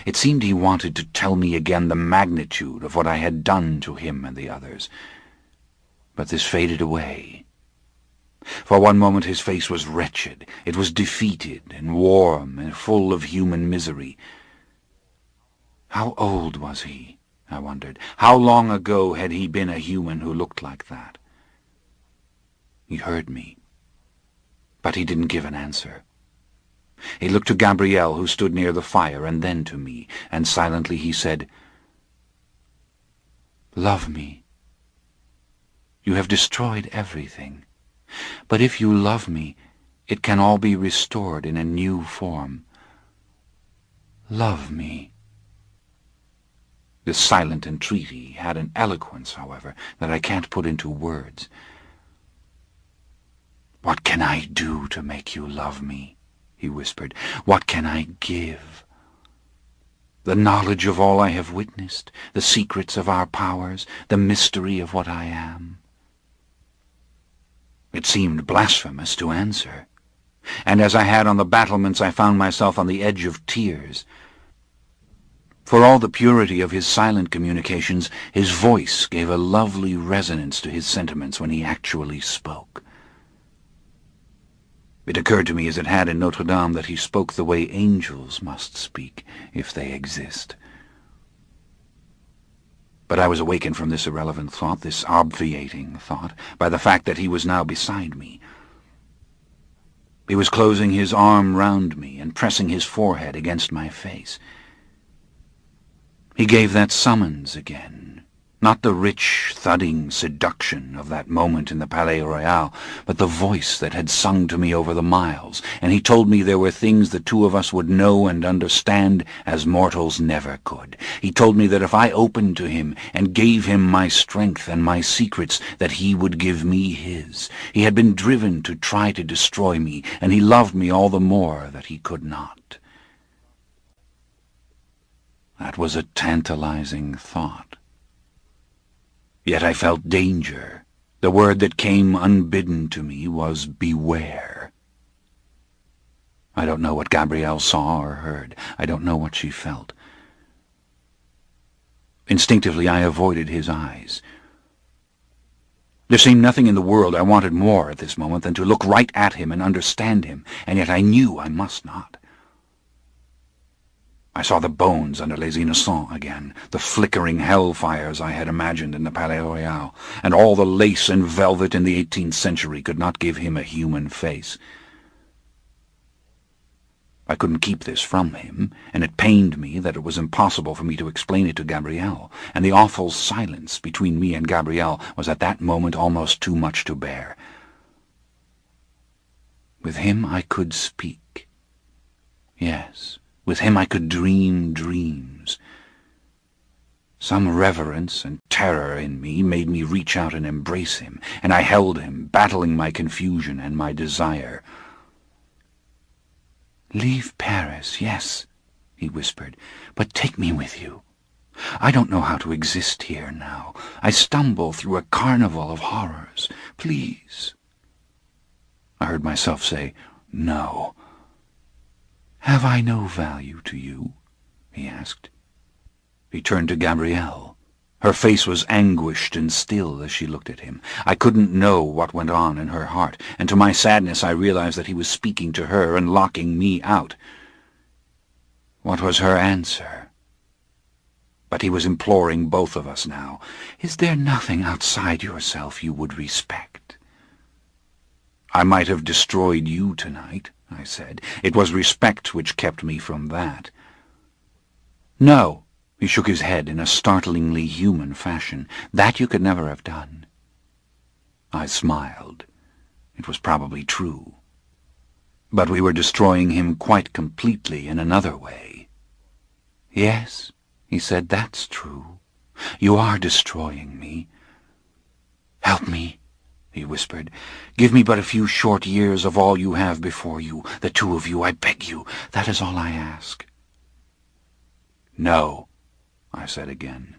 It seemed he wanted to tell me again the magnitude of what I had done to him and the others. But this faded away. For one moment his face was wretched. It was defeated and warm and full of human misery. How old was he? I wondered. How long ago had he been a human who looked like that? He heard me, but he didn't give an answer. He looked to Gabrielle, who stood near the fire, and then to me, and silently he said, "Love me. You have destroyed everything, but if you love me, it can all be restored in a new form. Love me." This silent entreaty had an eloquence, however, that I can't put into words. "What can I do to make you love me?" he whispered. "What can I give? The knowledge of all I have witnessed, the secrets of our powers, the mystery of what I am?" It seemed blasphemous to answer, and as I had on the battlements I found myself on the edge of tears. For all the purity of his silent communications, his voice gave a lovely resonance to his sentiments when he actually spoke. It occurred to me, as it had in Notre Dame, that he spoke the way angels must speak, if they exist. But I was awakened from this irrelevant thought, this obviating thought, by the fact that he was now beside me. He was closing his arm round me and pressing his forehead against my face. He gave that summons again, not the rich, thudding seduction of that moment in the Palais Royal, but the voice that had sung to me over the miles, and he told me there were things the two of us would know and understand as mortals never could. He told me that if I opened to him and gave him my strength and my secrets, that he would give me his. He had been driven to try to destroy me, and he loved me all the more that he could not. That was a tantalizing thought. Yet I felt danger. The word that came unbidden to me was beware. I don't know what Gabrielle saw or heard. I don't know what she felt. Instinctively I avoided his eyes. There seemed nothing in the world I wanted more at this moment than to look right at him and understand him, and yet I knew I must not. I saw the bones under Les Innocents again, the flickering hell-fires I had imagined in the Palais Royal, and all the lace and velvet in the 18th century could not give him a human face. I couldn't keep this from him, and it pained me that it was impossible for me to explain it to Gabrielle, and the awful silence between me and Gabrielle was at that moment almost too much to bear. With him I could speak. Yes. With him I could dream dreams. Some reverence and terror in me made me reach out and embrace him, and I held him, battling my confusion and my desire. "Leave Paris, yes," he whispered, "but take me with you. I don't know how to exist here now. I stumble through a carnival of horrors. Please." I heard myself say, "No." "Have I no value to you?" he asked. He turned to Gabrielle. Her face was anguished and still as she looked at him. I couldn't know what went on in her heart, and to my sadness I realized that he was speaking to her and locking me out. What was her answer? But he was imploring both of us now. "Is there nothing outside yourself you would respect?" "I might have destroyed you tonight," I said. "It was respect which kept me from that." "No," he shook his head in a startlingly human fashion. "That you could never have done." I smiled. It was probably true. But we were destroying him quite completely in another way. "Yes," he said, "that's true. You are destroying me. Help me," he whispered. "Give me but a few short years of all you have before you, the two of you, I beg you. That is all I ask." "No," I said again.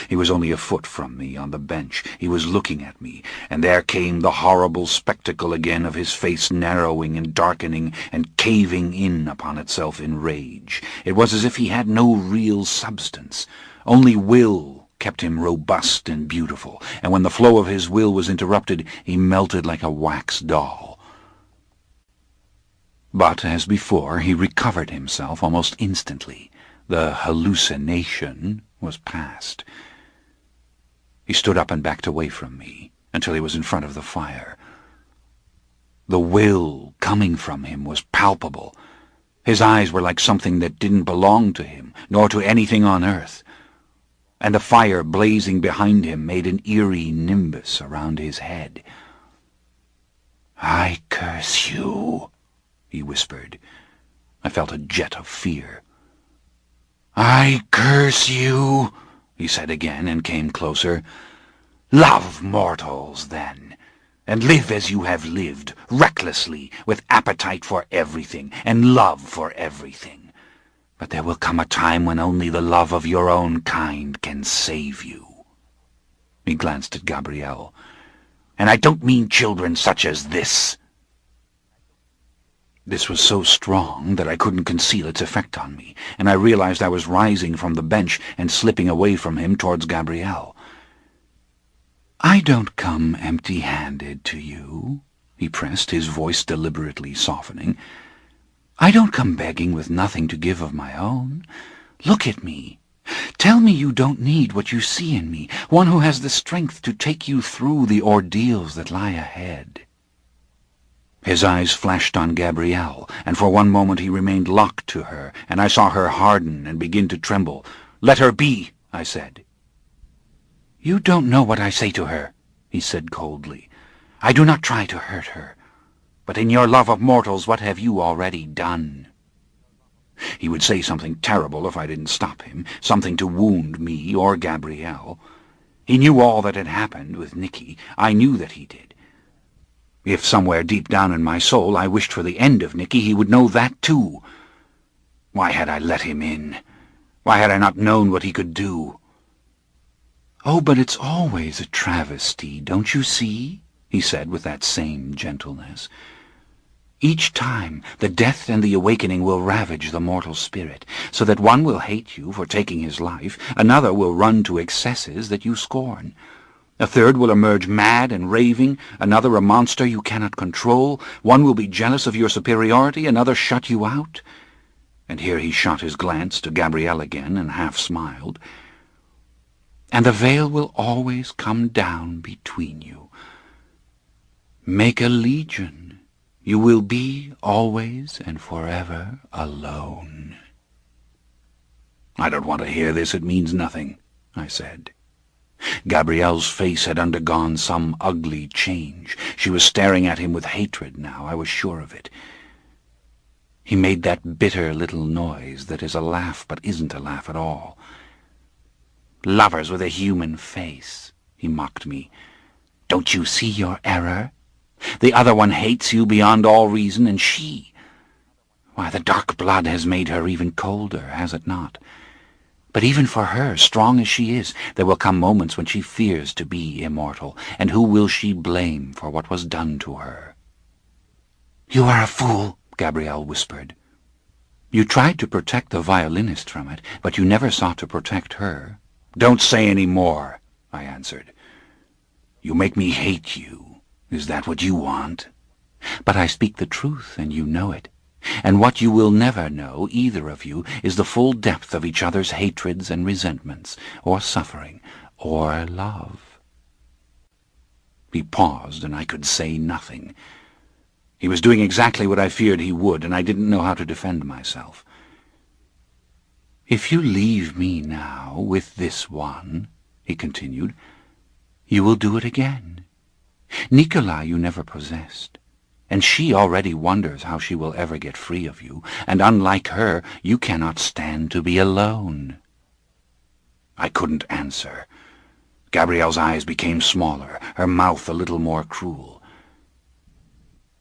He was only a foot from me on the bench. He was looking at me, and there came the horrible spectacle again of his face narrowing and darkening and caving in upon itself in rage. It was as if he had no real substance. Only will kept him robust and beautiful, and when the flow of his will was interrupted, he melted like a wax doll. But, as before, he recovered himself almost instantly. The hallucination was past. He stood up and backed away from me until he was in front of the fire. The will coming from him was palpable. His eyes were like something that didn't belong to him, nor to anything on earth. And the fire blazing behind him made an eerie nimbus around his head. "I curse you," he whispered. I felt a jet of fear. "I curse you," he said again, and came closer. "Love mortals, then, and live as you have lived, recklessly, with appetite for everything, and love for everything. But there will come a time when only the love of your own kind can save you." He glanced at Gabrielle. "And I don't mean children such as this." This was so strong that I couldn't conceal its effect on me, and I realized I was rising from the bench and slipping away from him towards Gabrielle. "I don't come empty-handed to you," he pressed, his voice deliberately softening. "I don't come begging with nothing to give of my own. Look at me. Tell me you don't need what you see in me, one who has the strength to take you through the ordeals that lie ahead." His eyes flashed on Gabrielle, and for one moment he remained locked to her, and I saw her harden and begin to tremble. "Let her be," I said. "You don't know what I say to her," he said coldly. "I do not try to hurt her. But in your love of mortals, what have you already done?" He would say something terrible if I didn't stop him, something to wound me or Gabrielle. He knew all that had happened with Nicky. I knew that he did. If somewhere deep down in my soul I wished for the end of Nicky, he would know that too. Why had I let him in? Why had I not known what he could do? "Oh, but it's always a travesty, don't you see?" he said with that same gentleness. "Each time the death and the awakening will ravage the mortal spirit, so that one will hate you for taking his life, another will run to excesses that you scorn. A third will emerge mad and raving, another a monster you cannot control. One will be jealous of your superiority, another shut you out." And here he shot his glance to Gabrielle again and half smiled. "And the veil will always come down between you. Make a legion. You will be always and forever alone." "I don't want to hear this. It means nothing," I said. Gabrielle's face had undergone some ugly change. She was staring at him with hatred now, I was sure of it. He made that bitter little noise that is a laugh but isn't a laugh at all. "Lovers with a human face," he mocked me. "Don't you see your error? The other one hates you beyond all reason, and why, the dark blood has made her even colder, has it not? But even for her, strong as she is, there will come moments when she fears to be immortal, and who will she blame for what was done to her?" "You are a fool," Gabrielle whispered. "You tried to protect the violinist from it, but you never sought to protect her." "Don't say any more," I answered. "You make me hate you. Is that what you want?" "But I speak the truth, and you know it. And what you will never know, either of you, is the full depth of each other's hatreds and resentments, or suffering, or love." He paused, and I could say nothing. He was doing exactly what I feared he would, and I didn't know how to defend myself. "If you leave me now with this one," he continued, "you will do it again. Nikolai you never possessed, and she already wonders how she will ever get free of you, and unlike her, you cannot stand to be alone." I couldn't answer. Gabrielle's eyes became smaller, her mouth a little more cruel.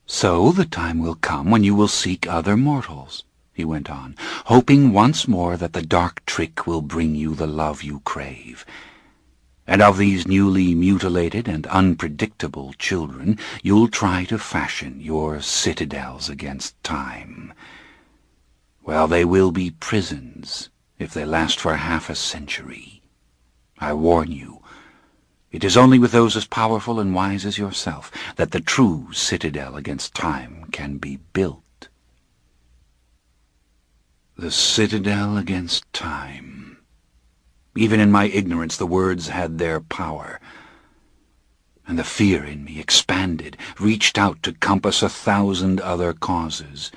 "So the time will come when you will seek other mortals," he went on, "hoping once more that the dark trick will bring you the love you crave. And of these newly mutilated and unpredictable children, you'll try to fashion your citadels against time. Well, they will be prisons if they last for half a century. I warn you, it is only with those as powerful and wise as yourself that the true citadel against time can be built. The citadel against time. Even in my ignorance, the words had their power, and the fear in me expanded, reached out to compass 1,000 other causes.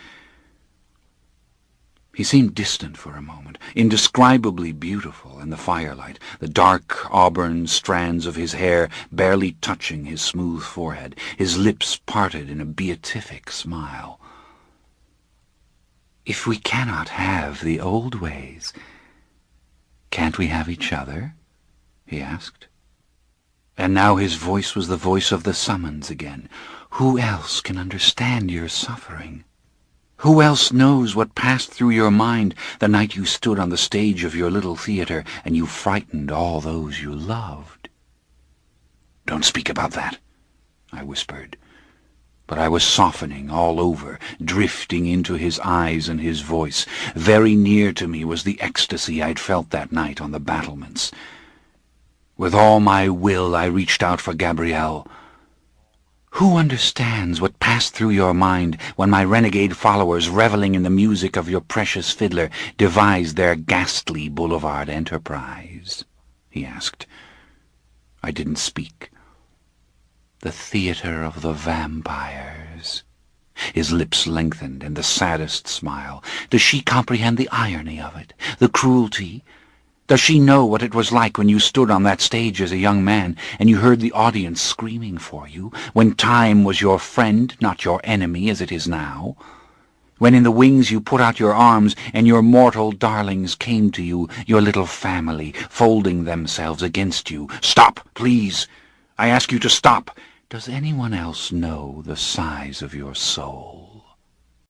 He seemed distant for a moment, indescribably beautiful in the firelight, the dark auburn strands of his hair barely touching his smooth forehead, his lips parted in a beatific smile. If we cannot have the old ways, can't we have each other? He asked. And now his voice was the voice of the summons again. Who else can understand your suffering? Who else knows what passed through your mind the night you stood on the stage of your little theater and you frightened all those you loved? Don't speak about that, I whispered. But I was softening all over, drifting into his eyes and his voice. Very near to me was the ecstasy I'd felt that night on the battlements. With all my will I reached out for Gabrielle. Who understands what passed through your mind when my renegade followers, reveling in the music of your precious fiddler, devised their ghastly boulevard enterprise? He asked. I didn't speak. The theater of the vampires. His lips lengthened in the saddest smile. Does she comprehend the irony of it, the cruelty? Does she know what it was like when you stood on that stage as a young man and you heard the audience screaming for you, when time was your friend, not your enemy as it is now? When in the wings you put out your arms and your mortal darlings came to you, your little family, folding themselves against you. Stop, please! I ask you to stop. Does anyone else know the size of your soul?